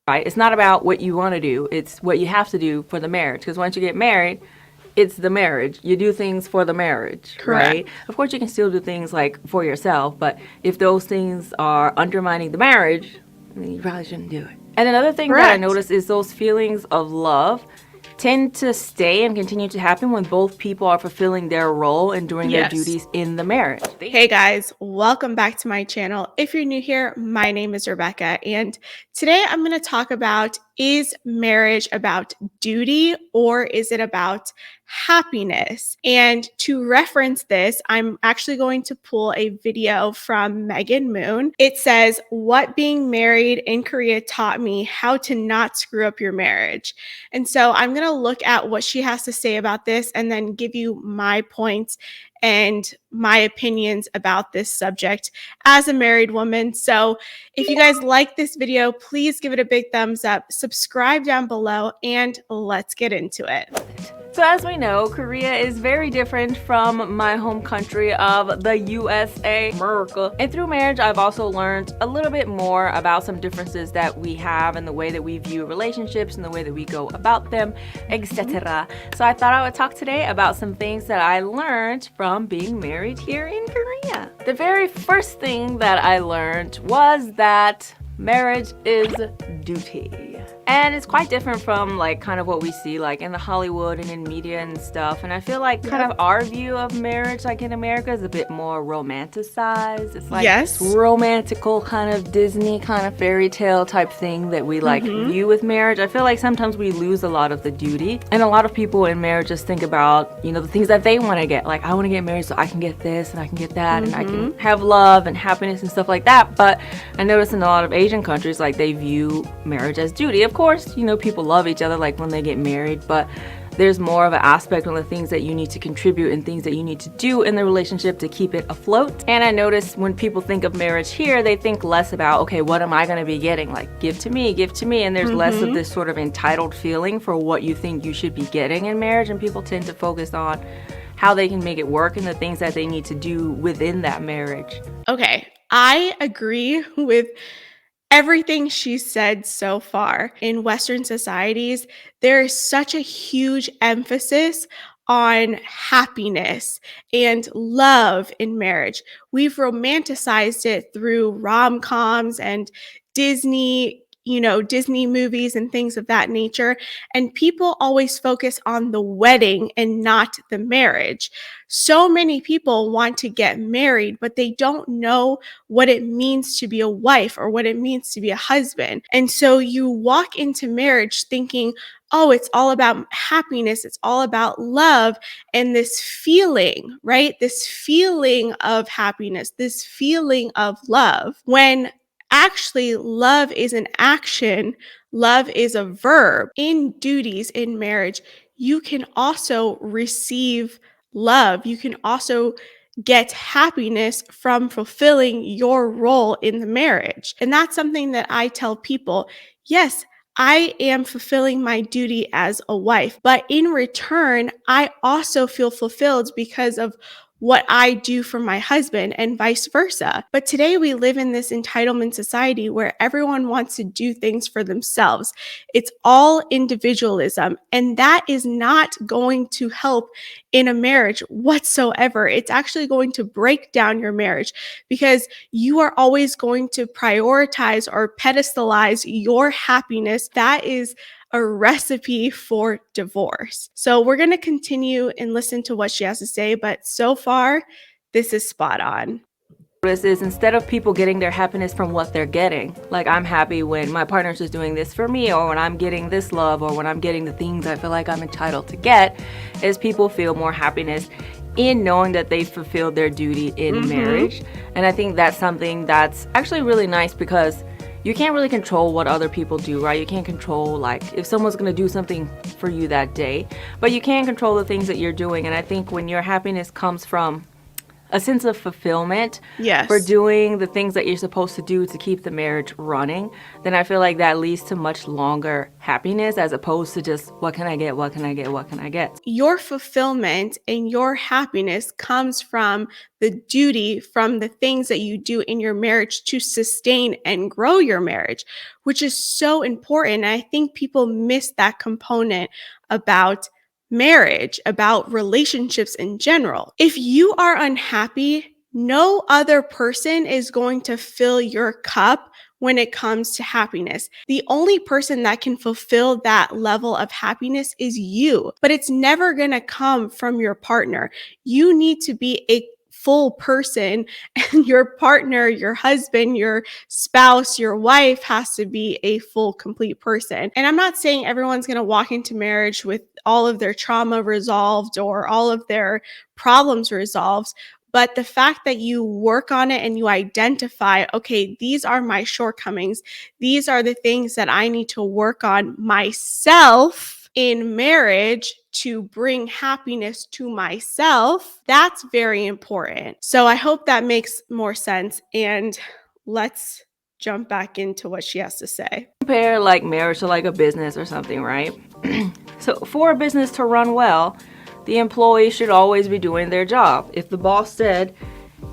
right? It's not about what you want to do. It's what you have to do for the marriage. Because once you get married, it's the marriage. You do things for the marriage, Correct. right? Of course, you can still do things like for yourself, but if those things are undermining the marriage, then you probably shouldn't do it. And another thing that I Correct. noticed is those feelings of love tend to stay and continue to happen when both people are fulfilling their role and doing their Yes. duties in the marriage. Hey guys, welcome back to my channel. If you're new here, my name is Rebecca, and today I'm going to talk about, is marriage about duty or is it about happiness? And to reference this, I'm actually going to pull a video from Megan Moon. It says, "What being married in Korea taught me, how to not screw up your marriage." And so I'm going to look at what she has to say about this and then give you my points and my opinions about this subject as a married woman. So if you guys like this video, please give it a big thumbs up, subscribe down below, and let's get into it. So as we know, Korea is very different from my home country of the USA, America. And through marriage, I've also learned a little bit more about some differences that we have in the way that we view relationships and the way that we go about them, etc. So I thought I would talk today about some things that I learned from being married here in Korea. The very first thing that I learned was that marriage is duty. And it's quite different from like kind of what we see like in the Hollywood and in media and stuff. And I feel like kind of our view of marriage like in America is a bit more romanticized. It's like romantical kind of Disney kind of fairy tale type thing that we like view with marriage. I feel like sometimes we lose a lot of the duty. And a lot of people in marriage just think about, you know, the things that they want to get. Like, I want to get married so I can get this and I can get that and I can have love and happiness and stuff like that. But I notice in a lot of Asian countries, like they view marriage as duty. Of course, you know, people love each other like when they get married, but there's more of an aspect on the things that you need to contribute and things that you need to do in the relationship to keep it afloat. And I notice when people think of marriage here, they think less about, okay, what am I going to be getting? Like, give to me, and there's less of this sort of entitled feeling for what you think you should be getting in marriage, and people tend to focus on how they can make it work and the things that they need to do within that marriage. Okay, I agree with everything she said so far. In Western societies, there is such a huge emphasis on happiness and love in marriage. We've romanticized it through rom-coms and Disney, Disney movies and things of that nature. And people always focus on the wedding and not the marriage. So many people want to get married, but they don't know what it means to be a wife or what it means to be a husband. And so you walk into marriage thinking, oh, it's all about happiness, it's all about love, and this feeling, right? This feeling of happiness, this feeling of love, when actually love is an action, love is a verb. In duties in marriage, you can also receive love. You can also get happiness from fulfilling your role in the marriage. And that's something that I tell people. Yes, I am fulfilling my duty as a wife, but in return, I also feel fulfilled because of what I do for my husband and vice versa. But today we live in this entitlement society where everyone wants to do things for themselves. It's all individualism, and that is not going to help in a marriage whatsoever. It's actually going to break down your marriage because you are always going to prioritize or pedestalize your happiness. That is a recipe for divorce. So we're going to continue and listen to what she has to say, but so far, this is spot on. This is, instead of people getting their happiness from what they're getting, like I'm happy when my partner's just doing this for me, or when I'm getting this love, or when I'm getting the things I feel like I'm entitled to get, is people feel more happiness in knowing that they fulfilled their duty in marriage. And I think that's something that's actually really nice because you can't really control what other people do, right? You can't control like if someone's gonna do something for you that day, but you can control the things that you're doing. And I think when your happiness comes from a sense of fulfillment for Yes. doing the things that you're supposed to do to keep the marriage running, then I feel like that leads to much longer happiness as opposed to just what can I get, what can I get, what can I get. Your fulfillment and your happiness comes from the duty, from the things that you do in your marriage to sustain and grow your marriage, which is so important. And I think people miss that component about marriage, about relationships in general. If you are unhappy, no other person is going to fill your cup when it comes to happiness. The only person that can fulfill that level of happiness is you, but it's never going to come from your partner. You need to be a full person, and your partner, your husband, your spouse, your wife has to be a full, complete person. And I'm not saying everyone's going to walk into marriage with all of their trauma resolved or all of their problems resolved. But the fact that you work on it and you identify, okay, these are my shortcomings. These are the things that I need to work on myself in marriage to bring happiness to myself. That's very important. So I hope that makes more sense. And let's jump back into what she has to say. Compare like marriage to like a business or something, right? So for a business to run well, the employee should always be doing their job. If the boss said,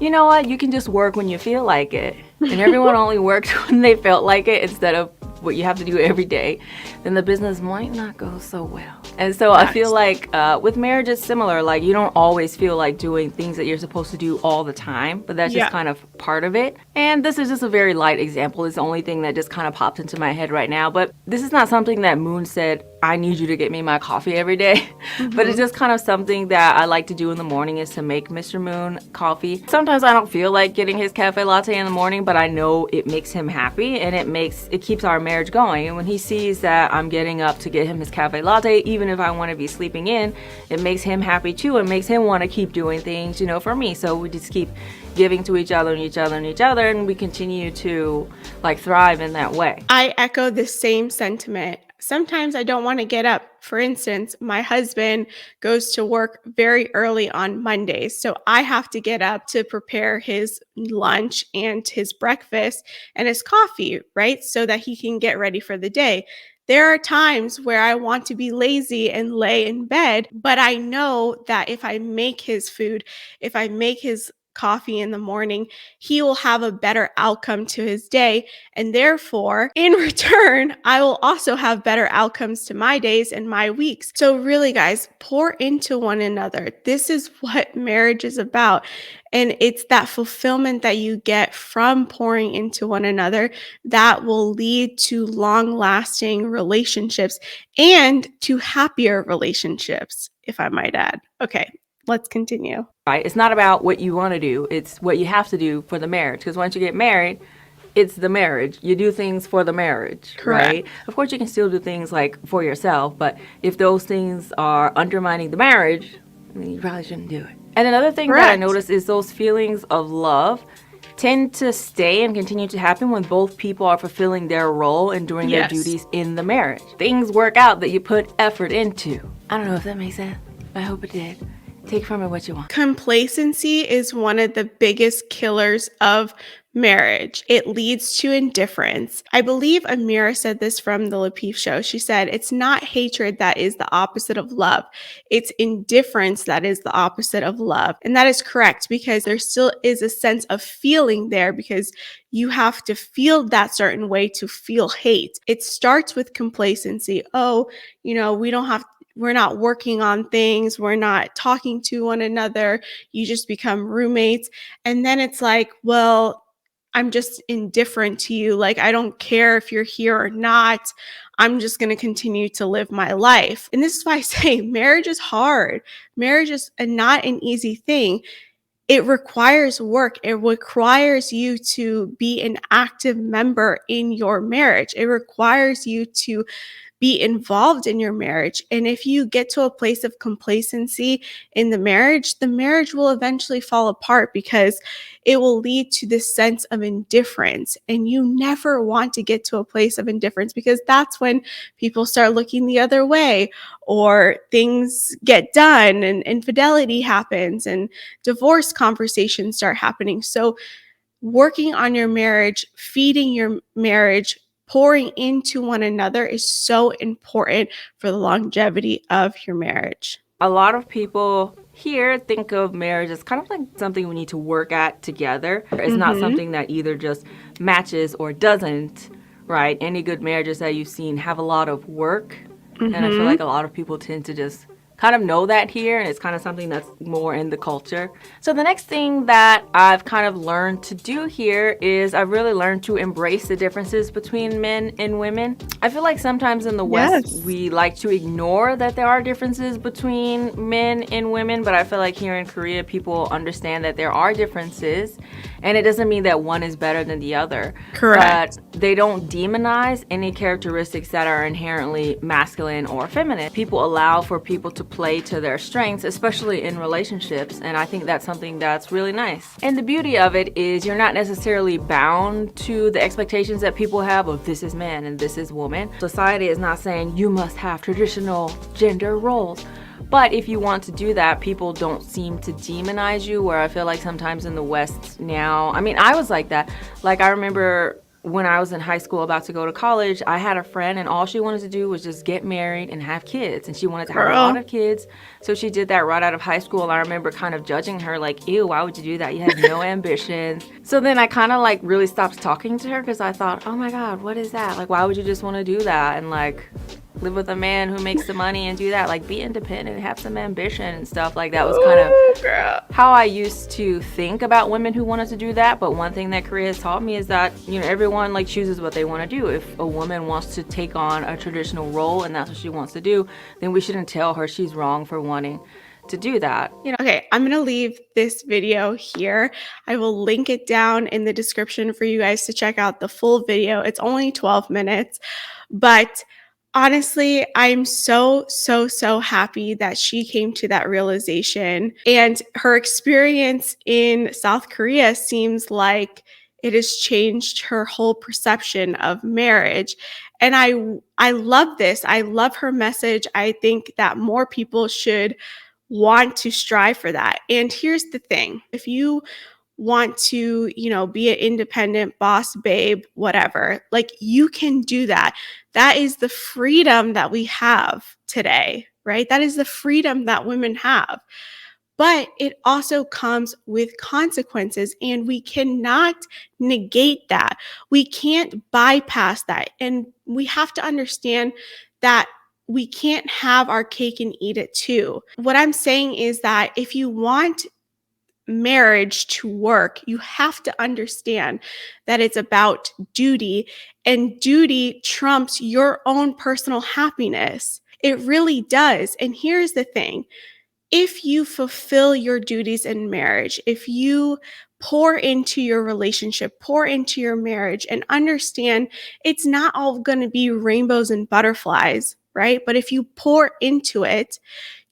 you know what, you can just work when you feel like it, and everyone only worked when they felt like it instead of what you have to do every day, then the business might not go so well. And so I feel like with marriage it's similar. Like you don't always feel like doing things that you're supposed to do all the time, but that's just kind of part of it. And this is just a very light example. It's the only thing that just kind of popped into my head right now. But this is not something that Moon said, I need you to get me my coffee every day. But it's just kind of something that I like to do in the morning is to make Mr. Moon coffee. Sometimes I don't feel like getting his cafe latte in the morning, but I know it makes him happy and it keeps our marriage going. And when he sees that I'm getting up to get him his cafe latte, even if I want to be sleeping in, it makes him happy too. It makes him want to keep doing things, you know, for me. So we just keep giving to each other and each other and each other, and we continue to like thrive in that way. I echo the same sentiment. Sometimes I don't want to get up. For instance, my husband goes to work very early on Mondays. So I have to get up to prepare his lunch and his breakfast and his coffee, right? So that he can get ready for the day. There are times where I want to be lazy and lay in bed, but I know that if I make his food, if I make his coffee in the morning, he will have a better outcome to his day. And therefore, in return, I will also have better outcomes to my days and my weeks. So, really, guys, pour into one another. This is what marriage is about. And it's that fulfillment that you get from pouring into one another that will lead to long lasting relationships and to happier relationships, if I might add. Okay, let's continue. Right? It's not about what you want to do. It's what you have to do for the marriage. Because once you get married, it's the marriage. You do things for the marriage, Correct. right? Of course, you can still do things like for yourself, but if those things are undermining the marriage, then you probably shouldn't do it. And another thing that I noticed is those feelings of love tend to stay and continue to happen when both people are fulfilling their role and doing their duties in the marriage. Things work out that you put effort into. I don't know if that makes sense. I hope it did. Take from it what you want. Complacency is one of the biggest killers of marriage. It leads to indifference. I believe Amira said this from the Lapeef show. She said, it's not hatred that is the opposite of love. It's indifference that is the opposite of love. And that is correct because there still is a sense of feeling there because you have to feel that certain way to feel hate. It starts with complacency. Oh, we're not working on things. We're not talking to one another. You just become roommates. And then it's like, well, I'm just indifferent to you. Like, I don't care if you're here or not. I'm just going to continue to live my life. And this is why I say marriage is hard. Marriage is not an easy thing. It requires work. It requires you to be an active member in your marriage. It requires you to be involved in your marriage. And if you get to a place of complacency in the marriage will eventually fall apart because it will lead to this sense of indifference. And you never want to get to a place of indifference because that's when people start looking the other way or things get done and infidelity happens and divorce conversations start happening. So working on your marriage, feeding your marriage, pouring into one another is so important for the longevity of your marriage. A lot of people here think of marriage as kind of like something we need to work at together. It's not something that either just matches or doesn't, right? Any good marriages that you've seen have a lot of work. And I feel like a lot of people tend to just kind of know that here, and it's kind of something that's more in the culture. So the next thing that I've kind of learned to do here is I've really learned to embrace the differences between men and women. I feel like sometimes in the West, we like to ignore that there are differences between men and women, but I feel like here in Korea, people understand that there are differences, and it doesn't mean that one is better than the other. Correct. But they don't demonize any characteristics that are inherently masculine or feminine. People allow for people to play to their strengths, especially in relationships, and I think that's something that's really nice. And the beauty of it is you're not necessarily bound to the expectations that people have of this is man and this is woman. Society is not saying you must have traditional gender roles. But if you want to do that, people don't seem to demonize you, where I feel like sometimes in the West now, I mean, I was like that. Like, I remember when I was in high school about to go to college, I had a friend and all she wanted to do was just get married and have kids. And she wanted to have a lot of kids. So she did that right out of high school. And I remember kind of judging her like, ew, why would you do that? You have no ambition. So then I kind of like really stopped talking to her because I thought, oh my God, what is that? Like, why would you just want to do that? And like, live with a man who makes the money and do that. Like, be independent, have some ambition and stuff. Like, that was kind of how I used to think about women who wanted to do that. But one thing that Korea has taught me is that, you know, everyone like chooses what they want to do. If a woman wants to take on a traditional role and that's what she wants to do, then we shouldn't tell her she's wrong for wanting to do that. You know, okay, I'm gonna leave this video here. I will link it down in the description for you guys to check out the full video. It's only 12 minutes, but honestly, I'm so happy that she came to that realization. And her experience in South Korea seems like it has changed her whole perception of marriage. And I love this. I love her message. I think that more people should want to strive for that. And here's the thing. If you want to, you know, be an independent boss babe, whatever, like you can do that. That is the freedom that we have today, right? That is the freedom that women have. But it also comes with consequences, and we cannot negate that. We can't bypass that. And we have to understand that we can't have our cake and eat it too. What I'm saying is that if you want marriage to work, you have to understand that it's about duty, and duty trumps your own personal happiness. It really does. And here's the thing. If you fulfill your duties in marriage, if you pour into your relationship, pour into your marriage, and understand it's not all going to be rainbows and butterflies, right? But if you pour into it,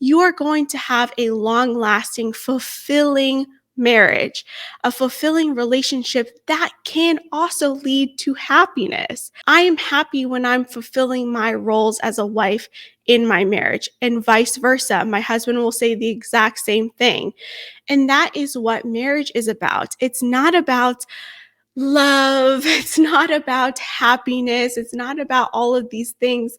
you are going to have a long lasting, fulfilling marriage, a fulfilling relationship that can also lead to happiness. I am happy when I'm fulfilling my roles as a wife in my marriage, and vice versa. My husband will say the exact same thing. And that is what marriage is about. It's not about love. It's not about happiness. It's not about all of these things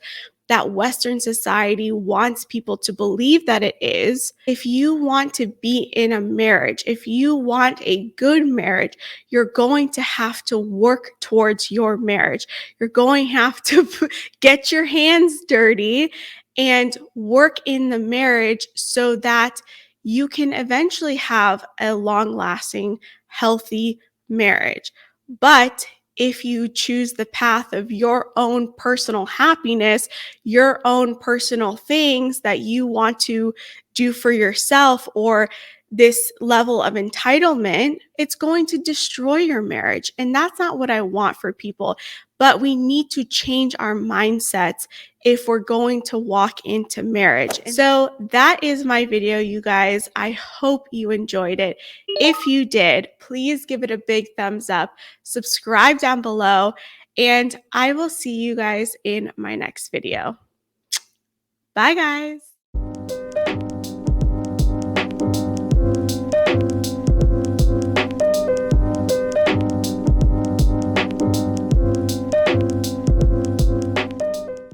that Western society wants people to believe that it is. If you want to be in a marriage, if you want a good marriage, you're going to have to work towards your marriage. You're going to have to get your hands dirty and work in the marriage so that you can eventually have a long-lasting, healthy marriage. But if you choose the path of your own personal happiness, your own personal things that you want to do for yourself, or this level of entitlement, it's going to destroy your marriage. And that's not what I want for people. But we need to change our mindsets if we're going to walk into marriage. So that is my video, you guys. I hope you enjoyed it. If you did, please give it a big thumbs up, subscribe down below, and I will see you guys in my next video. Bye, guys.